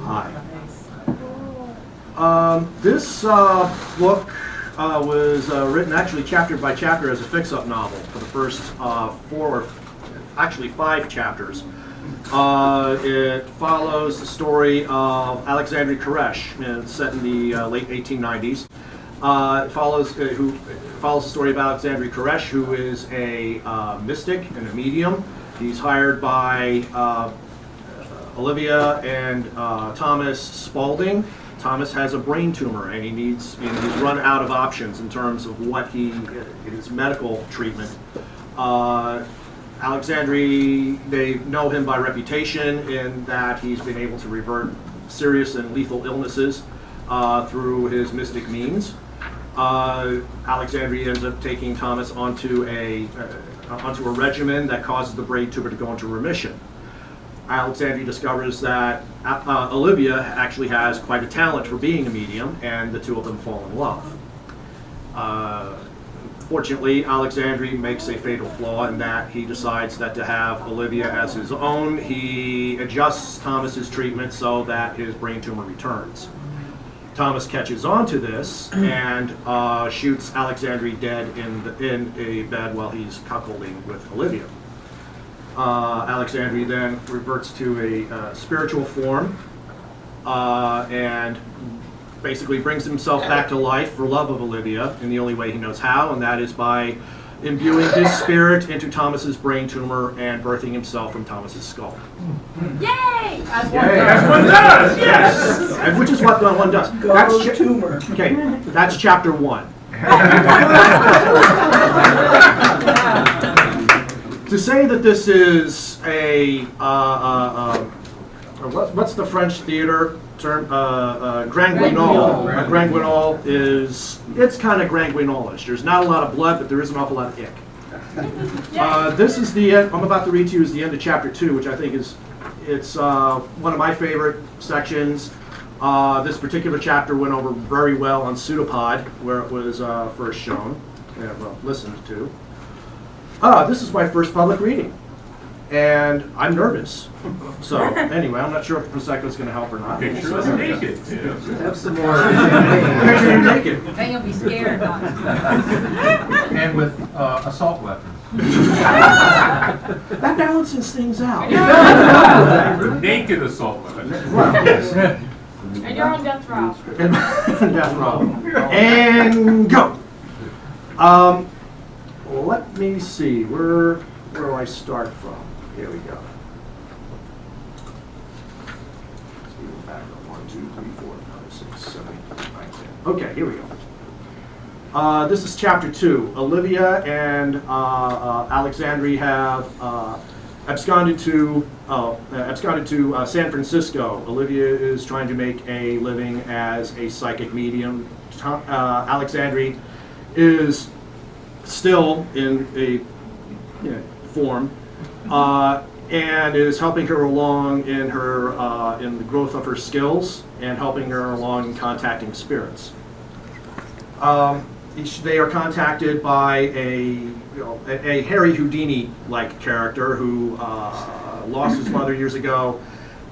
Hi. This book was written actually chapter by chapter as a fix-up novel for the first five chapters. It follows the story of Alexandria Koresh, and it's set in the late 1890s. It follows the story of Alexandria Koresh, who is a mystic and a medium. He's hired by Olivia and Thomas Spaulding. Thomas has a brain tumor, and he's run out of options in terms of what his medical treatment. Alexandria, they know him by reputation in that he's been able to revert serious and lethal illnesses through his mystic means. Alexandria ends up taking Thomas onto a regimen that causes the brain tumor to go into remission. Alexandria discovers that Olivia actually has quite a talent for being a medium, and the two of them fall in love. Fortunately, Alexandria makes a fatal flaw in that he decides that to have Olivia as his own, he adjusts Thomas's treatment so that his brain tumor returns. Thomas catches on to this and shoots Alexandria dead in a bed while he's cuckolding with Olivia. Alexandria then reverts to a spiritual form and basically brings himself back to life for love of Olivia in the only way he knows how, and that is by imbuing his spirit into Thomas's brain tumor and birthing himself from Thomas's skull. Yay! As one does, yes! And which is what one does. That's tumor. Okay, that's chapter 1. To say that this is a what's the French theater term? Grand Guignol. Grand Guignol it's kind of Grand Guignol-ish. There's not a lot of blood, but there is an awful lot of ick. This is the end. I'm about to read to you is the end of chapter 2, which I think is one of my favorite sections. This particular chapter went over very well on Pseudopod, where it was first shown, listened to. This is my first public reading, and I'm nervous. So anyway, I'm not sure if Prosecco is going to help or not. Picture us naked. Have some more. Picture you naked. Then you'll be scared. And with assault weapons. That balances things out. Naked assault weapon. And you're on death row. Death row. And go. Let me see. Where do I start from? Here we go. Let's go back up. 1, 2, 3, 4, 5, 6, 7, 8, 9, 10. Okay, here we go. This is chapter 2. Olivia and Alexandria have absconded to San Francisco. Olivia is trying to make a living as a psychic medium. Alexandria is still in a form and is helping her along in her in the growth of her skills and helping her along in contacting spirits. They are contacted by a Harry Houdini-like character who lost his mother years ago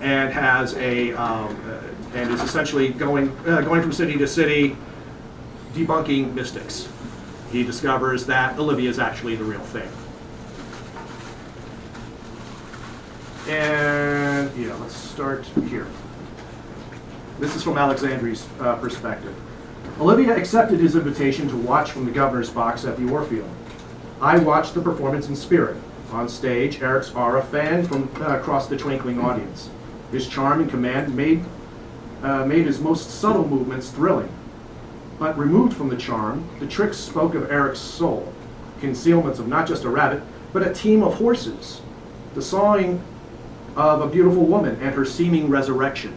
and has and is essentially going from city to city debunking mystics. He discovers that Olivia is actually the real thing. And let's start here. This is from Alexandria's perspective. Olivia accepted his invitation to watch from the governor's box at the Orpheum. I watched the performance in spirit. On stage, Eric's aura fanned from across the twinkling audience. His charm and command made his most subtle movements thrilling. But removed from the charm, the tricks spoke of Eric's soul, concealments of not just a rabbit, but a team of horses, the sawing of a beautiful woman and her seeming resurrection,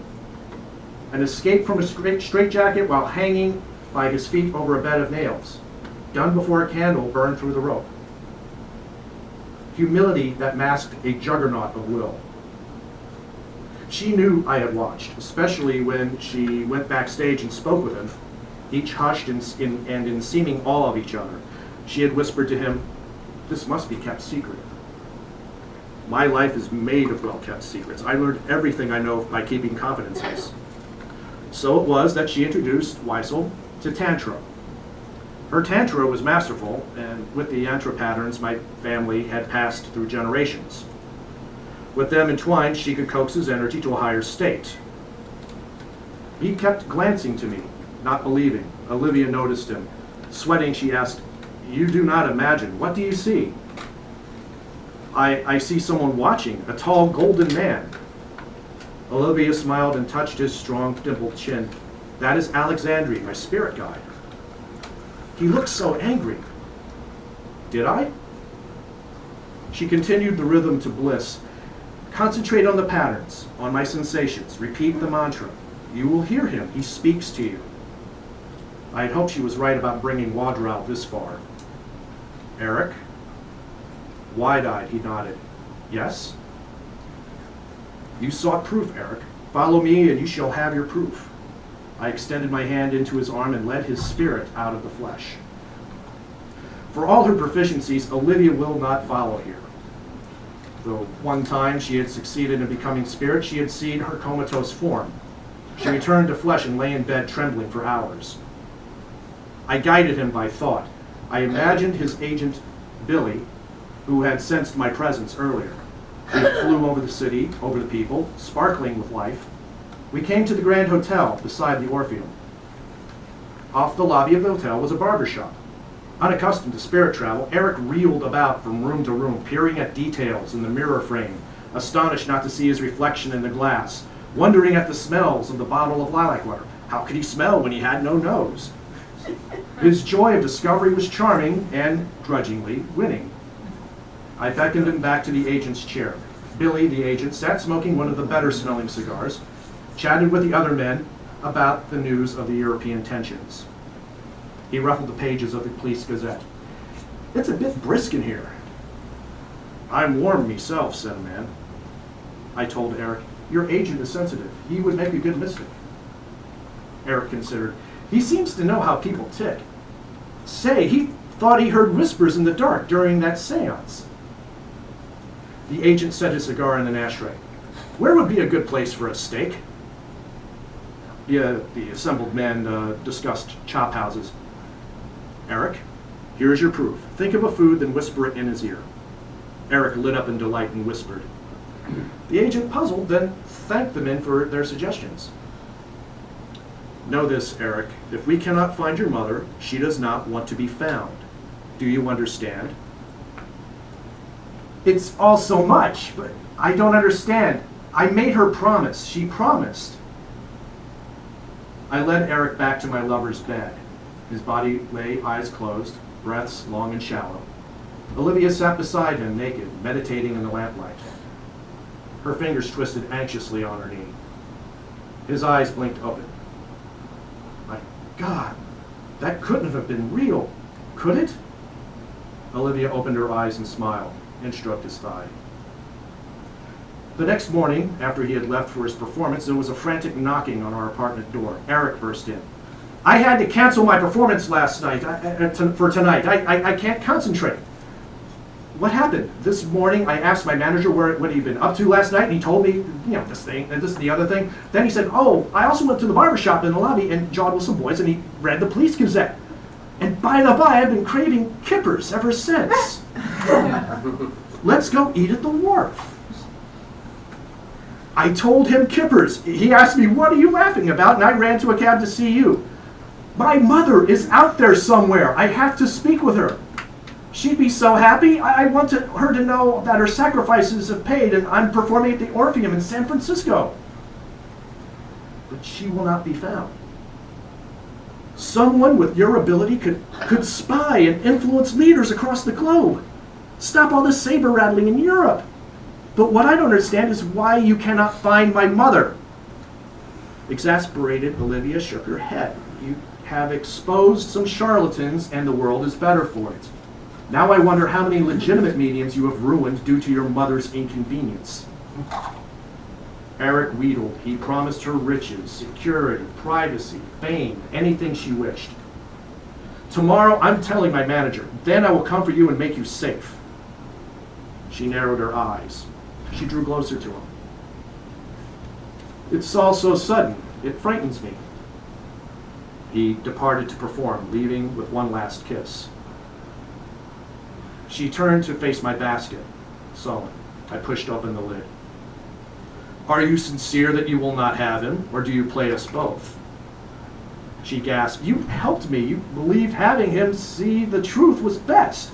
an escape from a straitjacket while hanging by his feet over a bed of nails, done before a candle burned through the rope, humility that masked a juggernaut of will. She knew I had watched, especially when she went backstage and spoke with him. Each hushed and in seeming awe of each other. She had whispered to him, "This must be kept secret." My life is made of well-kept secrets. I learned everything I know by keeping confidences. So it was that she introduced Weissel to Tantra. Her Tantra was masterful, and with the Yantra patterns my family had passed through generations. With them entwined, she could coax his energy to a higher state. He kept glancing to me, not believing. Olivia noticed him. Sweating, she asked, "You do not imagine. What do you see?" I see someone watching, a tall golden man. Olivia smiled and touched his strong, dimpled chin. "That is Alexandri, my spirit guide." "He looks so angry." "Did I?" She continued the rhythm to bliss. "Concentrate on the patterns, on my sensations. Repeat the mantra. You will hear him. He speaks to you." I had hoped she was right about bringing Wadral this far. "Eric?" Wide-eyed, he nodded. "Yes?" "You sought proof, Eric. Follow me and you shall have your proof." I extended my hand into his arm and led his spirit out of the flesh. For all her proficiencies, Olivia will not follow here. Though one time she had succeeded in becoming spirit, she had seen her comatose form. She returned to flesh and lay in bed trembling for hours. I guided him by thought. I imagined his agent, Billy, who had sensed my presence earlier. We flew over the city, over the people, sparkling with life. We came to the Grand Hotel beside the Orpheum. Off the lobby of the hotel was a barber shop. Unaccustomed to spirit travel, Eric reeled about from room to room, peering at details in the mirror frame, astonished not to see his reflection in the glass, wondering at the smells of the bottle of lilac water. How could he smell when he had no nose? His joy of discovery was charming and, grudgingly, winning. I beckoned him back to the agent's chair. Billy, the agent, sat smoking one of the better-smelling cigars, chatted with the other men about the news of the European tensions. He ruffled the pages of the Police Gazette. "It's a bit brisk in here." "I'm warm myself," said a man. I told Eric, "Your agent is sensitive. He would make a good mystic." Eric considered. "He seems to know how people tick. Say, he thought he heard whispers in the dark during that seance." The agent set his cigar in an ashtray. "Where would be a good place for a steak?" The assembled men discussed chop houses. "Eric, here is your proof. Think of a food, then whisper it in his ear." Eric lit up in delight and whispered. The agent, puzzled, then thanked the men for their suggestions. "Know this, Eric. If we cannot find your mother, she does not want to be found. Do you understand?" "It's all so much, but I don't understand. I made her promise. She promised." I led Eric back to my lover's bed. His body lay, eyes closed, breaths long and shallow. Olivia sat beside him, naked, meditating in the lamplight. Her fingers twisted anxiously on her knee. His eyes blinked open. "My God, that couldn't have been real, could it?" Olivia opened her eyes and smiled, and stroked his thigh. The next morning, after he had left for his performance, there was a frantic knocking on our apartment door. Eric burst in. "I had to cancel my performance last night, for tonight. I can't concentrate." "What happened?" "This morning I asked my manager what he'd been up to last night, and he told me, this thing, and this and the other thing. Then he said, oh, I also went to the barber shop in the lobby and jawed with some boys, and he read the Police Gazette. And by the by, I've been craving kippers ever since. Let's go eat at the wharf." I told him kippers. He asked me, "What are you laughing about?" And I ran to a cab to see you. "My mother is out there somewhere. I have to speak with her. She'd be so happy. I want her to know that her sacrifices have paid and I'm performing at the Orpheum in San Francisco." "But she will not be found." "Someone with your ability could spy and influence leaders across the globe. Stop all this saber rattling in Europe. But what I don't understand is why you cannot find my mother." Exasperated, Olivia shook her head. "You have exposed some charlatans and the world is better for it. Now I wonder how many legitimate mediums you have ruined due to your mother's inconvenience." Eric wheedled. He promised her riches, security, privacy, fame, anything she wished. "Tomorrow I'm telling my manager. Then I will come for you and make you safe." She narrowed her eyes. She drew closer to him. It's all so sudden. It frightens me. He departed to perform, leaving with one last kiss. She turned to face my basket, sullen. I pushed open the lid. Are you sincere that you will not have him, or do you play us both? She gasped. You helped me. You believed having him see the truth was best.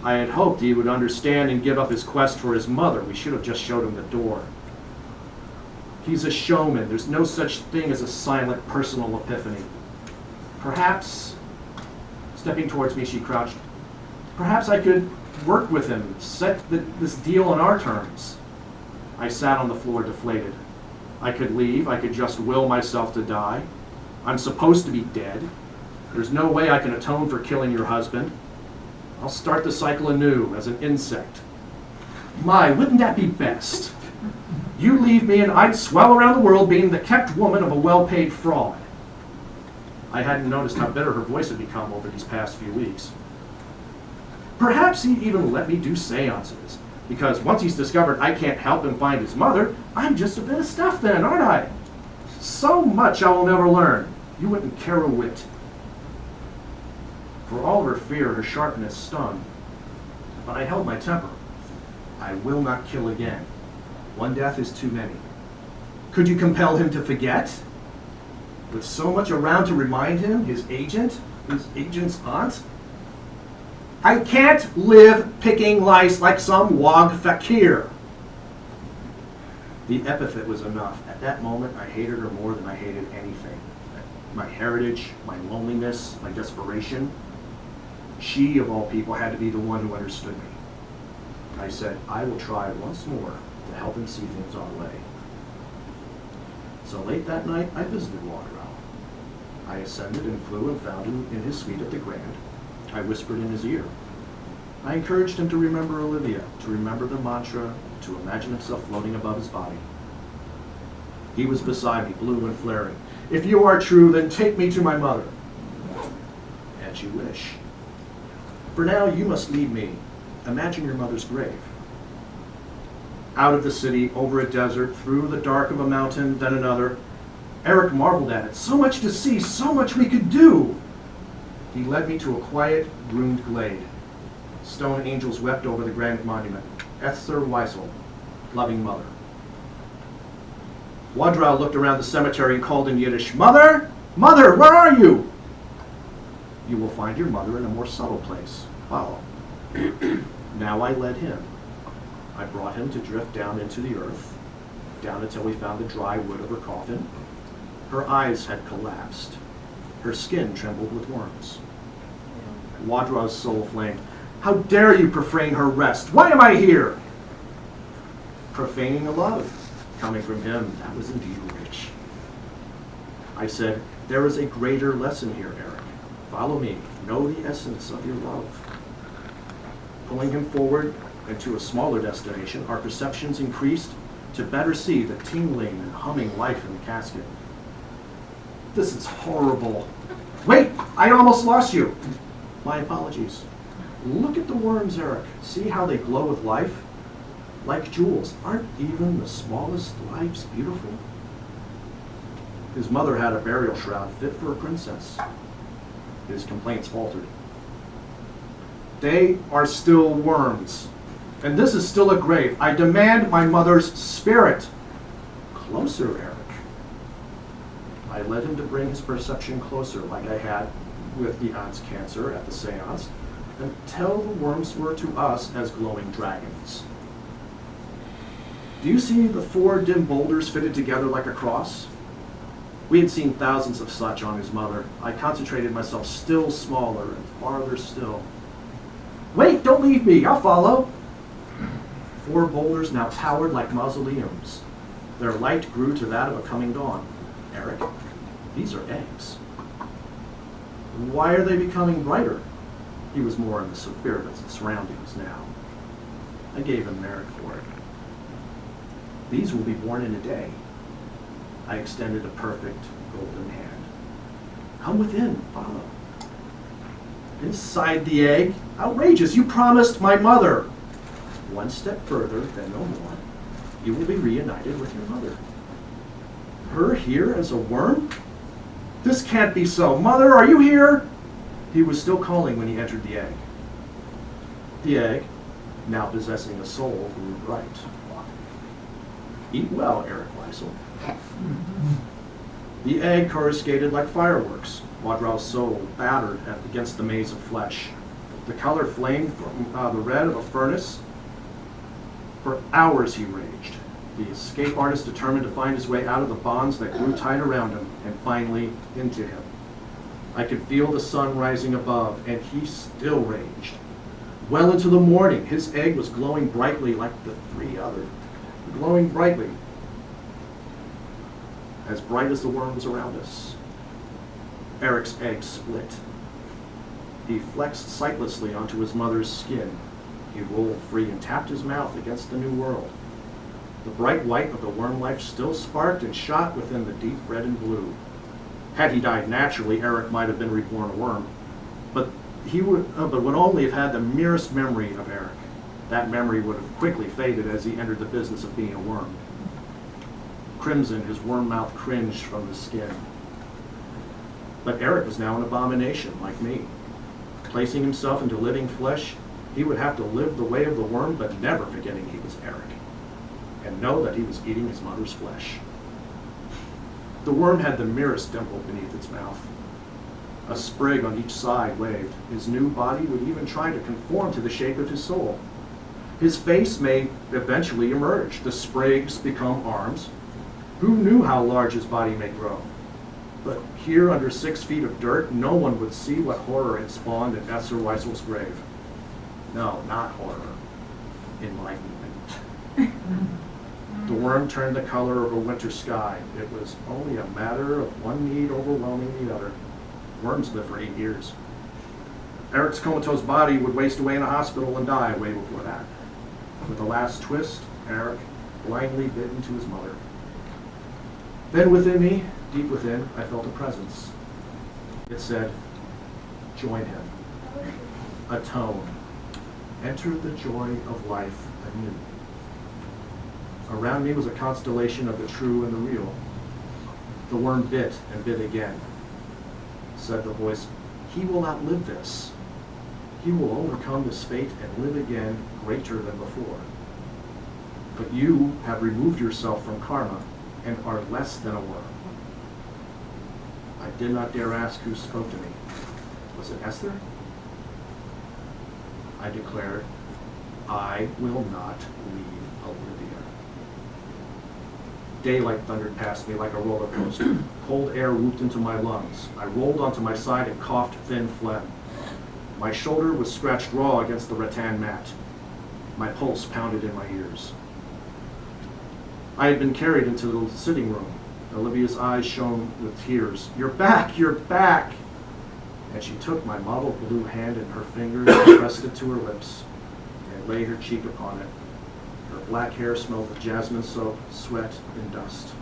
I had hoped he would understand and give up his quest for his mother. We should have just showed him the door. He's a showman. There's no such thing as a silent personal epiphany. Perhaps, stepping towards me, she crouched. Perhaps I could work with him, set this deal on our terms. I sat on the floor deflated. I could leave. I could just will myself to die. I'm supposed to be dead. There's no way I can atone for killing your husband. I'll start the cycle anew as an insect. My, wouldn't that be best? You leave me and I'd swell around the world being the kept woman of a well-paid fraud. I hadn't noticed how bitter her voice had become over these past few weeks. Perhaps he'd even let me do seances, because once he's discovered I can't help him find his mother, I'm just a bit of stuff then, aren't I? So much I will never learn. You wouldn't care a whit. For all her fear, her sharpness stung. But I held my temper. I will not kill again. One death is too many. Could you compel him to forget? With so much around to remind him, his agent's aunt? I can't live picking lice like some wog fakir. The epithet was enough. At that moment, I hated her more than I hated anything. My heritage, my loneliness, my desperation. She, of all people, had to be the one who understood me. I said, I will try once more to help him see things our way. So late that night, I visited Waterhouse. I ascended and flew and found him in his suite at the Grand. I whispered in his ear. I encouraged him to remember Olivia, to remember the mantra, to imagine himself floating above his body. He was beside me, blue and flaring. If you are true, then take me to my mother. As you wish. For now, you must leave me. Imagine your mother's grave. Out of the city, over a desert, through the dark of a mountain, then another. Eric marveled at it. So much to see, so much we could do. He led me to a quiet, groomed glade. Stone angels wept over the granite monument. Esther Weissel, loving mother. Wadrau looked around the cemetery and called in Yiddish, Mother! Mother, where are you? You will find your mother in a more subtle place. Follow. Now I led him. I brought him to drift down into the earth, down until we found the dry wood of her coffin. Her eyes had collapsed. Her skin trembled with worms. Wadrau's soul flamed. How dare you profane her rest? Why am I here? Profaning a love. Coming from him, that was indeed rich. I said, there is a greater lesson here, Eric. Follow me. Know the essence of your love. Pulling him forward and to a smaller destination, our perceptions increased to better see the tingling and humming life in the casket. This is horrible. Wait, I almost lost you. My apologies. Look at the worms, Eric. See how they glow with life? Like jewels. Aren't even the smallest lives beautiful? His mother had a burial shroud fit for a princess. His complaints faltered. They are still worms. And this is still a grave. I demand my mother's spirit. Closer, Eric. I led him to bring his perception closer, like I had with the aunt's cancer at the seance, until the worms were to us as glowing dragons. Do you see the 4 dim boulders fitted together like a cross? We had seen thousands of such on his mother. I concentrated myself still smaller and farther still. Wait, don't leave me, I'll follow. 4 boulders now towered like mausoleums. Their light grew to that of a coming dawn. Eric, these are eggs. Why are they becoming brighter? He was more in the spirit of the surroundings now. I gave him merit for it. These will be born in a day. I extended a perfect golden hand. Come within, follow. Inside the egg? Outrageous, you promised my mother. one step further, then no more. You will be reunited with your mother. Her here as a worm? This can't be so. Mother, are you here? He was still calling when he entered the egg. The egg, now possessing a soul, grew bright. Eat well, Eric Weisel. The egg coruscated like fireworks. Wadrau's soul battered against the maze of flesh. The color flamed from the red of a furnace. For hours he raged. The escape artist determined to find his way out of the bonds that grew tight around him and finally into him. I could feel the sun rising above, and he still raged. Well into the morning, his egg was glowing brightly like the three others. Glowing brightly. As bright as the worms around us. Eric's egg split. He flexed sightlessly onto his mother's skin. He rolled free and tapped his mouth against the new world. The bright light of the worm life still sparked and shot within the deep red and blue. Had he died naturally, Eric might have been reborn a worm, but he would only have had the merest memory of Eric. That memory would have quickly faded as he entered the business of being a worm. Crimson, his worm mouth cringed from the skin. But Eric was now an abomination, like me. Placing himself into living flesh, he would have to live the way of the worm, but never forgetting he was Eric, and know that he was eating his mother's flesh. The worm had the merest dimple beneath its mouth. A sprig on each side waved. His new body would even try to conform to the shape of his soul. His face may eventually emerge. The sprigs become arms. Who knew how large his body may grow? But here under 6 feet of dirt, no one would see what horror had spawned in Esther Weisel's grave. No, not horror. Enlightenment. The worm turned the color of a winter sky. It was only a matter of one need overwhelming the other. Worms live for 8 years. Eric's comatose body would waste away in a hospital and die way before that. With a last twist, Eric blindly bit into his mother. Then within me, deep within, I felt a presence. It said, join him. Atone. Enter the joy of life anew. Around me was a constellation of the true and the real. The worm bit and bit again. Said the voice, he will outlive this. He will overcome this fate and live again greater than before. But you have removed yourself from karma and are less than a worm. I did not dare ask who spoke to me. Was it Esther? I declared, I will not leave Olivia. Daylight thundered past me like a roller coaster. Cold air whooped into my lungs. I rolled onto my side and coughed thin phlegm. My shoulder was scratched raw against the rattan mat. My pulse pounded in my ears. I had been carried into the sitting room. Olivia's eyes shone with tears. You're back, you're back! And she took my mottled blue hand in her fingers and pressed it to her lips and laid her cheek upon it. Her black hair smelled of jasmine soap, sweat, and dust.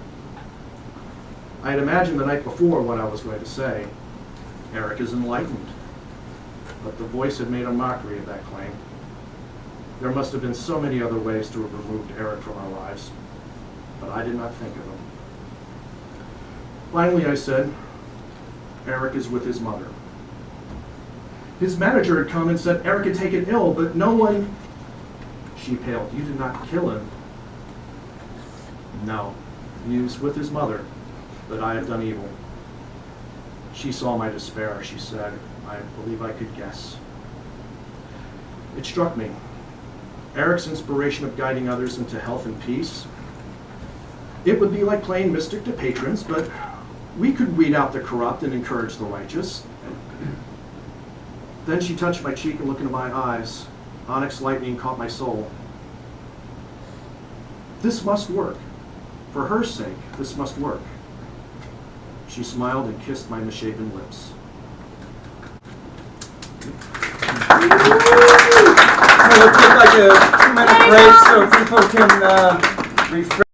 I had imagined the night before what I was going to say. Eric is enlightened. But the voice had made a mockery of that claim. There must have been so many other ways to have removed Eric from our lives, but I did not think of them. Finally, I said, Eric is with his mother. His manager had come and said Eric had taken ill, but no one... She paled. You did not kill him. No, he was with his mother, but I have done evil. She saw my despair. She said, I believe I could guess. It struck me. Eric's inspiration of guiding others into health and peace. It would be like playing mystic to patrons, but we could weed out the corrupt and encourage the righteous. Then she touched my cheek and looked into my eyes. Onyx lightning caught my soul. This must work. For her sake, this must work. She smiled and kissed my misshapen lips. So we'll take like a 2-minute break so people can refresh.